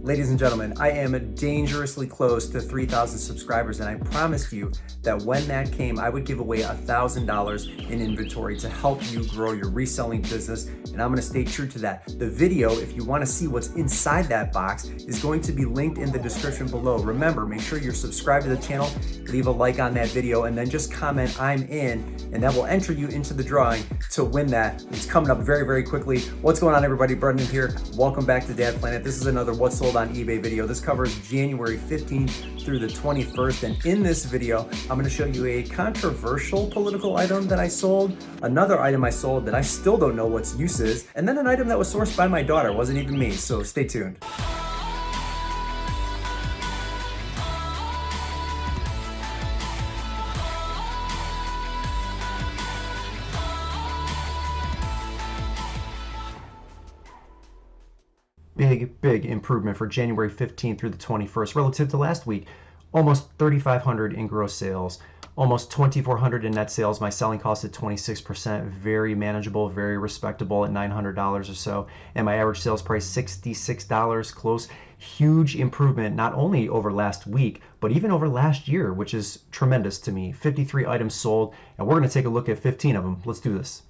Ladies and gentlemen, I am dangerously close to 3,000 subscribers, and I promised you that when that came, I would give away $1,000 in inventory to help you grow your reselling business, and I'm gonna stay true to that. The video, if you wanna see what's inside that box, is going to be linked in the description below. Remember, make sure you're subscribed to the channel, leave a like on that video, and then just comment, "I'm in," and that will enter you into the drawing to win that. It's coming up very, very quickly. What's going on, everybody? Brendan here. Welcome back to Dad Planet. This is another What's Sold on eBay video. This covers January 15th through the 21st, and in this video I'm going to show you a controversial political item that I sold, another item I sold that I still don't know what's use is, and then an item that was sourced by my daughter. It wasn't even me, so stay tuned. Big improvement for January 15th through the 21st relative to last week. Almost 3,500 in gross sales, almost 2,400 in net sales. My selling cost at 26%, very manageable, very respectable at $900 or so. And my average sales price, $66, close. Huge improvement, not only over last week, but even over last year, which is tremendous to me. 53 items sold, and we're gonna take a look at 15 of them. Let's do this.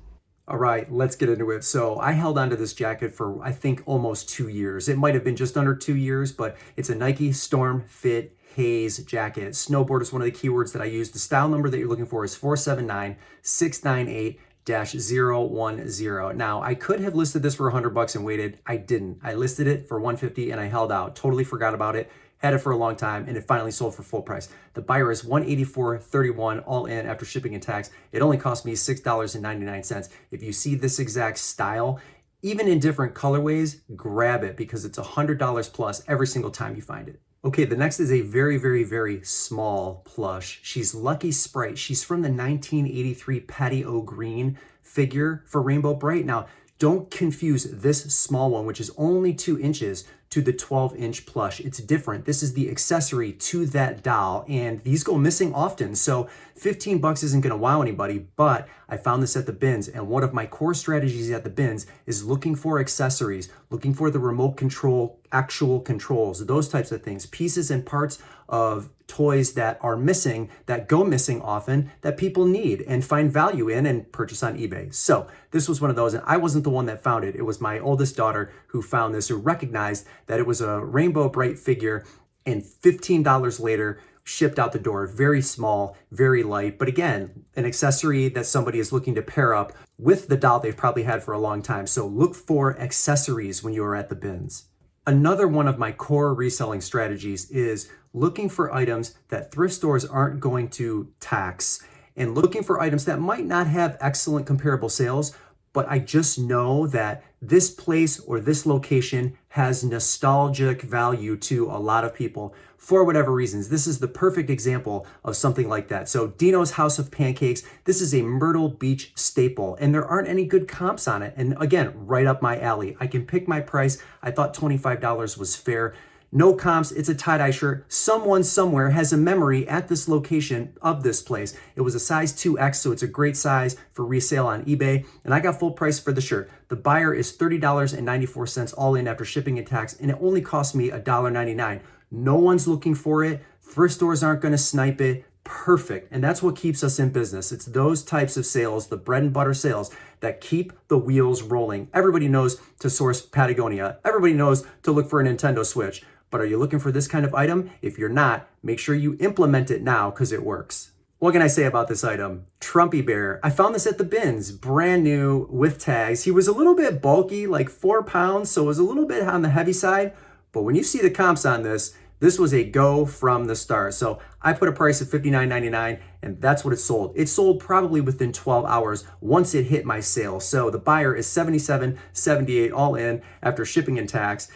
All right, let's get into it. So I held onto this jacket for, I think, almost 2 years. It might have been just under 2 years, but it's a Nike Storm Fit Haze jacket. Snowboard is one of the keywords that I use. The style number that you're looking for is 479698-010. Now, I could have listed this for $100 and waited. I didn't. I listed it for $150 and I held out. Totally forgot about it. Had it for a long time, and it finally sold for full price. The buyer is $184.31 all in after shipping and tax. It only cost me $6.99. If you see this exact style, even in different colorways, grab it because it's $100 plus every single time you find it. Okay, the next is a very, very, very small plush. She's Lucky Sprite. She's from the 1983 Patty O'Green figure for Rainbow Bright. Now, don't confuse this small one, which is only 2 inches, to the 12-inch plush. It's different. This is the accessory to that doll, and these go missing often. So $15 isn't gonna wow anybody, but I found this at the bins, and one of my core strategies at the bins is looking for accessories, looking for the remote control, actual controls, those types of things, pieces and parts of toys that are missing, that go missing often, that people need and find value in and purchase on eBay. So this was one of those, and I wasn't the one that found it. It was my oldest daughter who found this, who recognized that it was a Rainbow Bright figure, and $15 later, shipped out the door. Very small, very light, but again, an accessory that somebody is looking to pair up with the doll they've probably had for a long time. So look for accessories when you are at the bins. Another one of my core reselling strategies is looking for items that thrift stores aren't going to tax, and looking for items that might not have excellent comparable sales, but I just know that this place or this location has nostalgic value to a lot of people for whatever reasons. This is the perfect example of something like that. So Dino's House of Pancakes, this is a Myrtle Beach staple, and there aren't any good comps on it. And again, right up my alley. I can pick my price. I thought $25 was fair. No comps, it's a tie-dye shirt. Someone somewhere has a memory at this location of this place. It was a size 2X, so it's a great size for resale on eBay, and I got full price for the shirt. The buyer is $30.94 all in after shipping and tax, and it only cost me $1.99. No one's looking for it. Thrift stores aren't gonna snipe it. Perfect, and that's what keeps us in business. It's those types of sales, the bread and butter sales, that keep the wheels rolling. Everybody knows to source Patagonia. Everybody knows to look for a Nintendo Switch. But are you looking for this kind of item? If you're not, make sure you implement it now because it works. What can I say about this item? Trumpy Bear. I found this at the bins, brand new with tags. He was a little bit bulky, like 4 pounds, so it was a little bit on the heavy side. But when you see the comps on this, this was a go from the start. So I put a price of $59.99, and that's what it sold. It sold probably within 12 hours once it hit my sale. So the buyer is $77.78 all in after shipping and tax.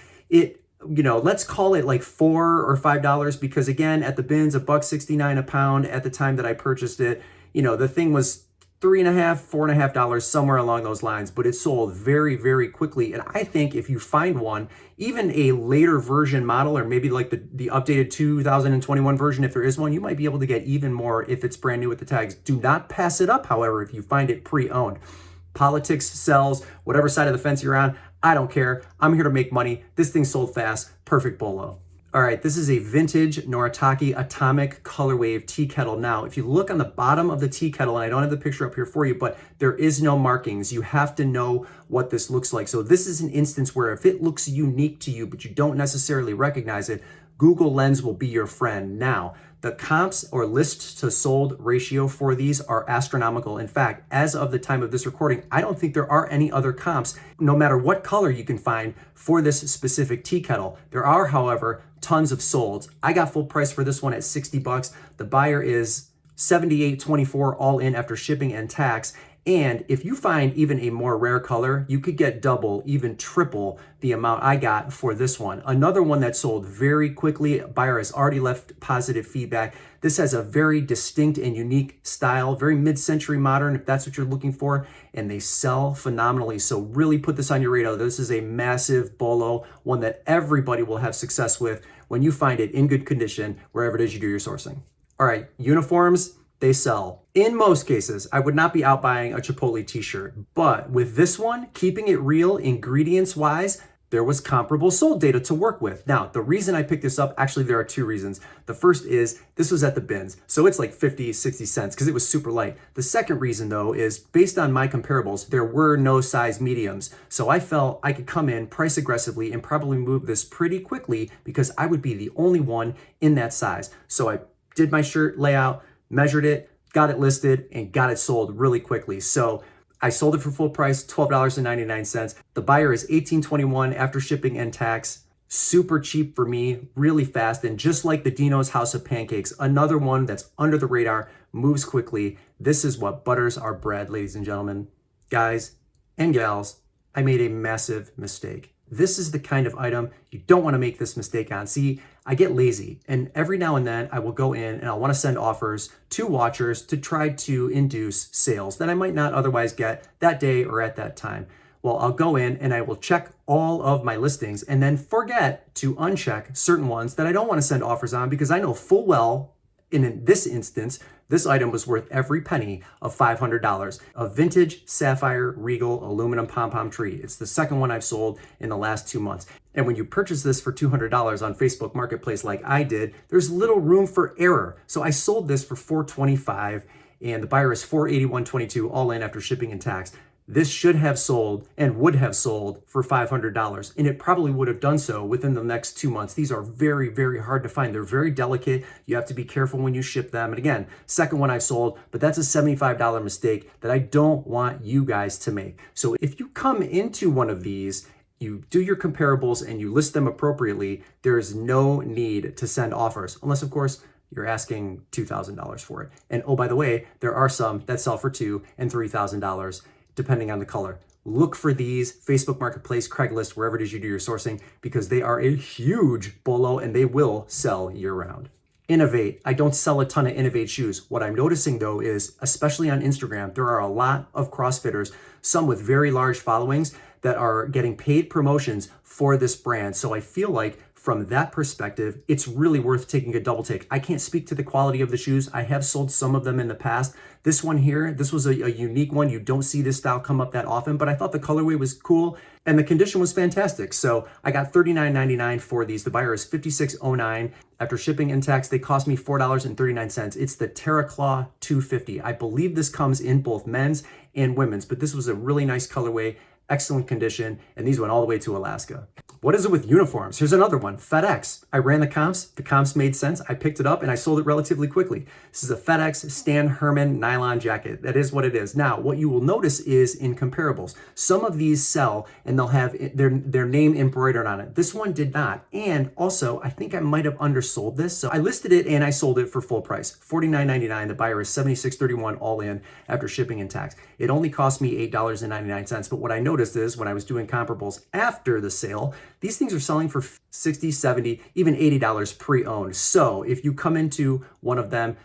Let's call it like $4 or $5 because again, at the bins, $1.69 a pound at the time that I purchased it. The thing was $3.50, $4.50, somewhere along those lines, but it sold very, very quickly. And I think if you find one, even a later version model, or maybe like the updated 2021 version, if there is one, you might be able to get even more if it's brand new with the tags. Do not pass it up, however, if you find it pre-owned. Politics sells, whatever side of the fence you're on. I don't care. I'm here to make money. This thing sold fast. Perfect bolo. All right, this is a vintage Noritake Atomic Color Wave tea kettle. Now, if you look on the bottom of the tea kettle, and I don't have the picture up here for you, but there is no markings. You have to know what this looks like. So this is an instance where if it looks unique to you, but you don't necessarily recognize it, Google Lens will be your friend. Now, the comps or list to sold ratio for these are astronomical. In fact, as of the time of this recording, I don't think there are any other comps, no matter what color you can find for this specific tea kettle. There are, however, tons of solds. I got full price for this one at 60 bucks. The buyer is $78.24 all in after shipping and tax. And if you find even a more rare color, you could get double, even triple the amount I got for this one. Another one that sold very quickly. Buyer has already left positive feedback. This has a very distinct and unique style, very mid-century modern, if that's what you're looking for, and they sell phenomenally. So really put this on your radar. This is a massive bolo, one that everybody will have success with when you find it in good condition, wherever it is you do your sourcing. All right, uniforms, they sell. In most cases, I would not be out buying a Chipotle t-shirt, but with this one, keeping it real ingredients-wise, there was comparable sold data to work with. Now, the reason I picked this up, actually there are two reasons. The first is this was at the bins, so it's like 50, 60 cents because it was super light. The second reason though is based on my comparables, there were no size mediums. So I felt I could come in, price aggressively, and probably move this pretty quickly because I would be the only one in that size. So I did my shirt layout, measured it, got it listed, and got it sold really quickly. So I sold it for full price, $12.99. The buyer is $18.21 after shipping and tax. Super cheap for me, really fast. And just like the Dino's House of Pancakes, another one that's under the radar, moves quickly. This is what butters our bread, ladies and gentlemen. Guys and gals, I made a massive mistake. This is the kind of item you don't want to make this mistake on. See, I get lazy, and every now and then I will go in and I'll want to send offers to watchers to try to induce sales that I might not otherwise get that day or at that time. Well, I'll go in and I will check all of my listings and then forget to uncheck certain ones that I don't want to send offers on because I know full well, in this instance, this item was worth every penny of $500. A vintage sapphire regal aluminum pom-pom tree. It's the second one I've sold in the last 2 months. And when you purchase this for $200 on Facebook Marketplace like I did, there's little room for error. So I sold this for $425 and the buyer is $481.22 all in after shipping and tax. This should have sold and would have sold for $500, and it probably would have done so within the next 2 months. These are very, very hard to find. They're very delicate. You have to be careful when you ship them. And again, second one I've sold, but that's a $75 mistake that I don't want you guys to make. So if you come into one of these, you do your comparables and you list them appropriately, there is no need to send offers, unless of course you're asking $2,000 for it. And oh, by the way, there are some that sell for $2,000 and $3,000. Depending on the color. Look for these, Facebook Marketplace, Craigslist, wherever it is you do your sourcing, because they are a huge bolo and they will sell year round. Innovate. I don't sell a ton of Innovate shoes. What I'm noticing though is, especially on Instagram, there are a lot of CrossFitters, some with very large followings that are getting paid promotions for this brand. So I feel like from that perspective, it's really worth taking a double take. I can't speak to the quality of the shoes. I have sold some of them in the past. This one here, this was a unique one. You don't see this style come up that often, but I thought the colorway was cool and the condition was fantastic. So I got $39.99 for these. The buyer is $56.09. After shipping and tax, they cost me $4.39. It's the Terra Claw 250. I believe this comes in both men's and women's, but this was a really nice colorway, excellent condition, and these went all the way to Alaska. What is it with uniforms? Here's another one, Fedex. I ran the comps made sense. I picked it up and I sold it relatively quickly. This is a Fedex Stan Hermann nylon jacket. That is what it is. Now, what you will notice is in comparables, some of these sell and they'll have their name embroidered on it. This one did not. And also, I think I might have undersold this. So I listed it and I sold it for full price, $49.99. The buyer is $76.31 all in after shipping and tax. It only cost me $8.99. But what I noticed is when I was doing comparables after the sale, these things are selling for $60, $70, even $80 pre-owned. So if you come into one of them,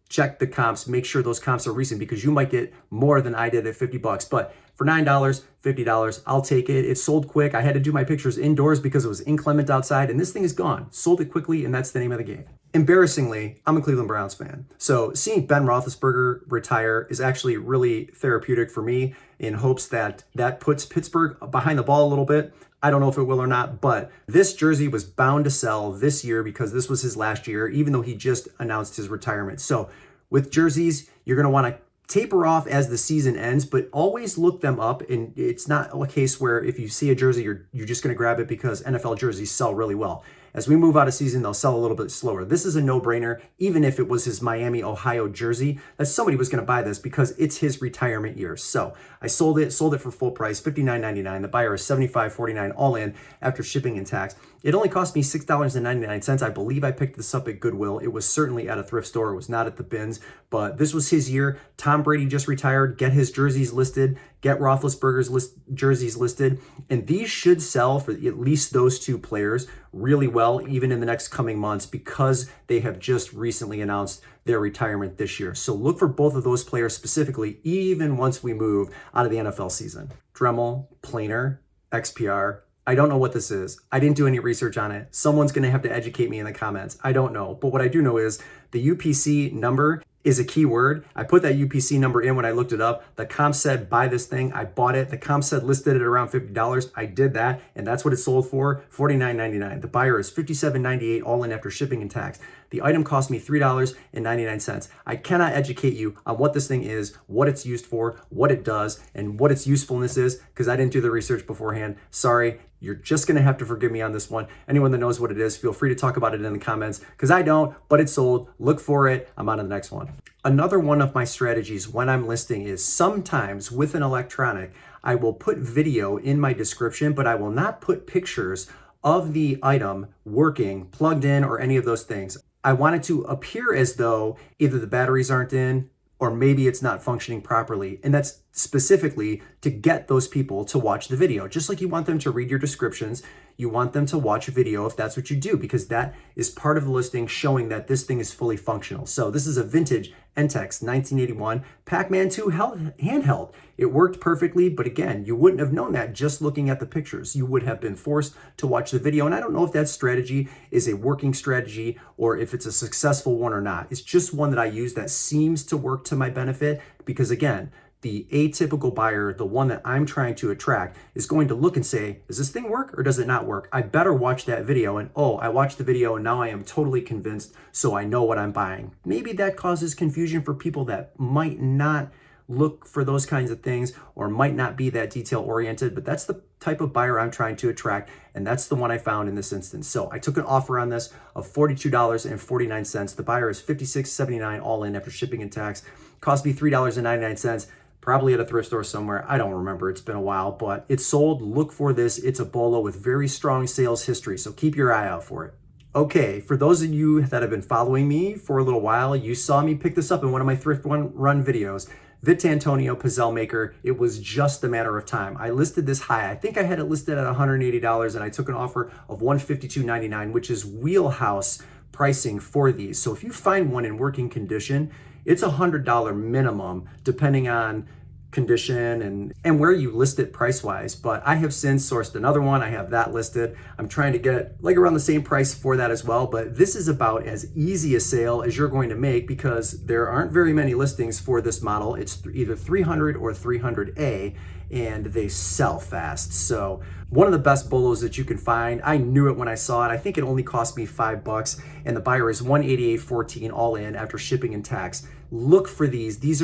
check the comps, make sure those comps are recent because you might get more than I did at 50 bucks. But for $9, $50, I'll take it. It sold quick. I had to do my pictures indoors because it was inclement outside and this thing is gone. Sold it quickly and that's the name of the game. Embarrassingly, I'm a Cleveland Browns fan. So seeing Ben Roethlisberger retire is actually really therapeutic for me in hopes that that puts Pittsburgh behind the ball a little bit. I don't know if it will or not, but this jersey was bound to sell this year because this was his last year, even though he just announced his retirement. So with jerseys, you're going to want to taper off as the season ends, but always look them up. And it's not a case where if you see a jersey, you're just going to grab it because NFL jerseys sell really well. As we move out of season, they'll sell a little bit slower. This is a no-brainer, even if it was his Miami, Ohio jersey, that somebody was going to buy this because it's his retirement year. So I sold it for full price, $59.99. The buyer is $75.49 all in after shipping and tax. It only cost me $6.99. I believe I picked this up at Goodwill. It was certainly at a thrift store. It was not at the bins, but this was his year. Tom Brady just retired. Get his jerseys listed. Get Roethlisberger's jerseys listed. And these should sell for at least those two players really well, even in the next coming months, because they have just recently announced their retirement this year. So look for both of those players specifically, even once we move out of the NFL season. Dremel, planer, XPR. I don't know what this is. I didn't do any research on it. Someone's going to have to educate me in the comments. I don't know. But what I do know is the UPC number is a key word. I put that UPC number in when I looked it up. The comp said buy this thing. I bought it. The comp said listed it at around $50. I did that, and that's what it sold for, $49.99. The buyer is $57.98 all in after shipping and tax. The item cost me $3.99. I cannot educate you on what this thing is, what it's used for, what it does, and what its usefulness is because I didn't do the research beforehand. Sorry. You're just going to have to forgive me on this one. Anyone that knows what it is, feel free to talk about it in the comments because I don't, but it's sold. Look for it. I'm on to the next one. Another one of my strategies when I'm listing is sometimes with an electronic, I will put video in my description, but I will not put pictures of the item working, plugged in, or any of those things. I want it to appear as though either the batteries aren't in, or maybe it's not functioning properly. And that's specifically to get those people to watch the video. Just like you want them to read your descriptions, you want them to watch a video if that's what you do, because that is part of the listing showing that this thing is fully functional. So this is a vintage Entex 1981 Pac-Man 2 handheld. It worked perfectly, but again, you wouldn't have known that just looking at the pictures. You would have been forced to watch the video. And I don't know if that strategy is a working strategy or if it's a successful one or not. It's just one that I use that seems to work to my benefit because again, the atypical buyer, the one that I'm trying to attract, is going to look and say, does this thing work or does it not work? I better watch that video. And oh, I watched the video and now I am totally convinced, so I know what I'm buying. Maybe that causes confusion for people that might not look for those kinds of things or might not be that detail oriented, but that's the type of buyer I'm trying to attract. And that's the one I found in this instance. So I took an offer on this of $42.49. The buyer is $56.79 all in after shipping and tax. Cost me $3.99. Probably at a thrift store somewhere. I don't remember. It's been a while, but it's sold. Look for this. It's a bolo with very strong sales history, so keep your eye out for it. Okay, for those of you that have been following me for a little while, you saw me pick this up in one of my thrift run videos. Vitantonio Pizzelle Maker. It was just a matter of time. I listed this high. I think I had it listed at $180 and I took an offer of $152.99, which is wheelhouse pricing for these. So if you find one in working condition, it's $100 minimum depending on condition and where you list it price-wise. But I have since sourced another one. I have that listed. I'm trying to get like around the same price for that as well. But this is about as easy a sale as you're going to make because there aren't very many listings for this model. It's either 300 or 300A and they sell fast. So one of the best bolos that you can find. I knew it when I saw it. I think it only cost me $5 and the buyer is $188.14 all in after shipping and tax. Look for these. This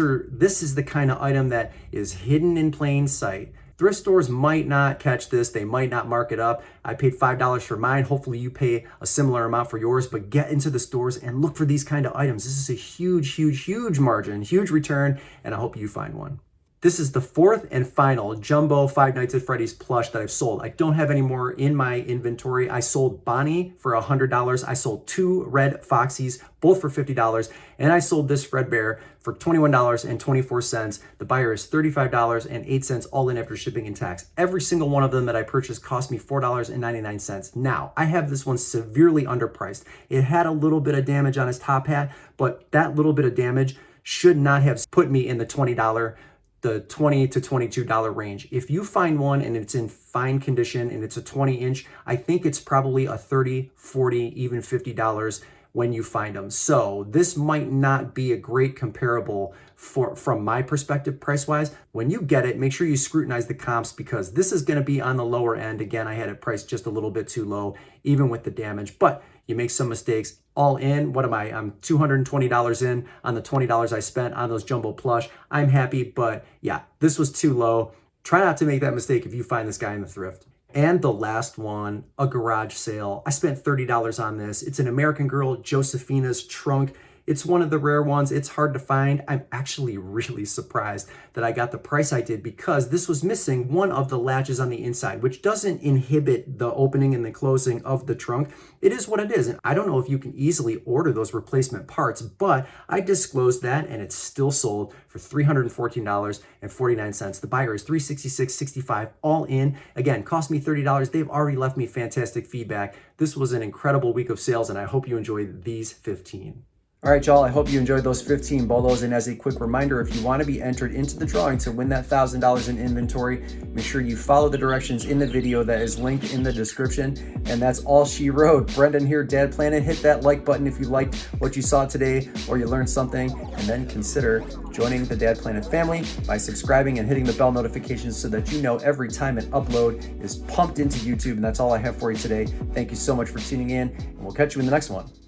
is the kind of item that is hidden in plain sight. Thrift stores might not catch this. They might not mark it up. I paid $5 for mine. Hopefully you pay a similar amount for yours, but get into the stores and look for these kind of items. This is a huge, huge, huge margin, huge return, and I hope you find one. This is the fourth and final Jumbo Five Nights at Freddy's plush that I've sold. I don't have any more in my inventory. I sold Bonnie for $100. I sold two Red Foxies, both for $50. And I sold this Fredbear for $21.24. The buyer is $35.08 all in after shipping and tax. Every single one of them that I purchased cost me $4.99. Now, I have this one severely underpriced. It had a little bit of damage on its top hat, but that little bit of damage should not have put me in the $20 to $22 range. If you find one and it's in fine condition and it's a 20-inch, I think it's probably a $30, $40, even $50 when you find them. So this might not be a great comparable from my perspective price-wise. When you get it, make sure you scrutinize the comps because this is going to be on the lower end. Again, I had it priced just a little bit too low, even with the damage, but you make some mistakes. All in, what am I? I'm $220 in on the $20 I spent on those jumbo plush. I'm happy, but yeah, this was too low. Try not to make that mistake if you find this guy in the thrift. And the last one, a garage sale. I spent $30 on this. It's an American Girl Josephina's trunk. It's one of the rare ones. It's hard to find. I'm actually really surprised that I got the price I did because this was missing one of the latches on the inside, which doesn't inhibit the opening and the closing of the trunk. It is what it is. And I don't know if you can easily order those replacement parts, but I disclosed that and it's still sold for $314.49. The buyer is $366.65 all in. Again, cost me $30. They've already left me fantastic feedback. This was an incredible week of sales and I hope you enjoyed these 15. All right, y'all, I hope you enjoyed those 15 bolos. And as a quick reminder, if you want to be entered into the drawing to win that $1,000 in inventory, make sure you follow the directions in the video that is linked in the description. And that's all she wrote. Brendan here, Dad Planet. Hit that like button if you liked what you saw today or you learned something. And then consider joining the Dad Planet family by subscribing and hitting the bell notifications so that you know every time an upload is pumped into YouTube. And that's all I have for you today. Thank you so much for tuning in, and we'll catch you in the next one.